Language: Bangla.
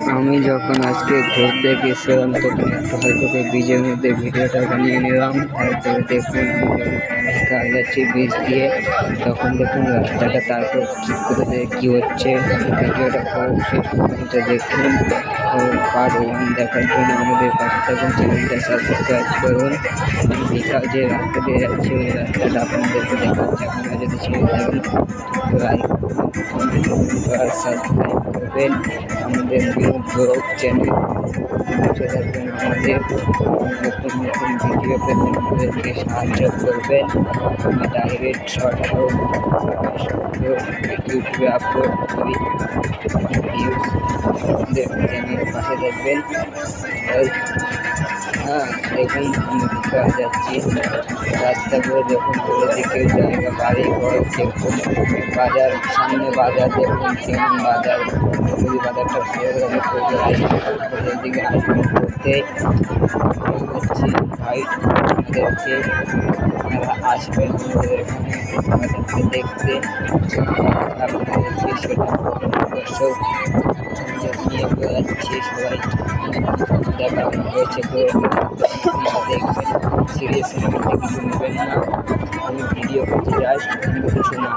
আমি যখন আজকে ঘুরতে গেছিলাম তখন একটু হালকা করে বীজের মধ্যে ভিডিওটা বানিয়ে নিলাম। তারপরে দেখুন আমি যখন কাজ যাচ্ছি বীজ দিয়ে, তখন দেখুন রাস্তাটা তারপর ঠিক করে কি হচ্ছে। ভিডিওটা শেষ পর্যন্ত দেখুন ও পার্ট 1 দেখার জন্য আমাদের পাশে থাকুন, চ্যানেলটা সাবস্ক্রাইব করুন। আমি বিকাল যে রাস্তা দিয়ে যাচ্ছি ওই রাস্তাটা আপনাদেরকে দেখাচ্ছি। আপনারা যদি ছেড়ে থাকেন লাইক সাবস্ক্রাইব করবেন আমাদের নিউ ব্লগ চ্যানেল। পাশে থাকবেন, আমাদের নতুন নতুন ভিডিও পেতে আমাদেরকে সাহায্য করবেন। আমি ডাইরেক্ট শর্ট হোক ইউটিউবে আপলোড করি ভিউজ। আমাদের চ্যানেলের পাশে থাকবেন। হ্যাঁ দেখুন আমি কোথায় যাচ্ছি, রাস্তাগুলো দেখুন চারিদিকে জায়গা বাড়ি ঘর দেখুন, বাজার সামনে বাজার দেখুন কেমন বাজার। যদি বাজারটা ভালো লাগে তবে আসবেন, দিকে আসবেন করতে হচ্ছে ভাই। আমাদেরকে আপনারা আসবেন আমাদের এখানে বাজারটা দেখতে, আপনাদেরকে সেটা দর্শক নিয়ে যাচ্ছি সবাই দেখানো হয়েছে। তো দেখবেন সিরিয়াসলি কিছু নেবেন না, আমি ভিডিও করতে যাই কিছু না।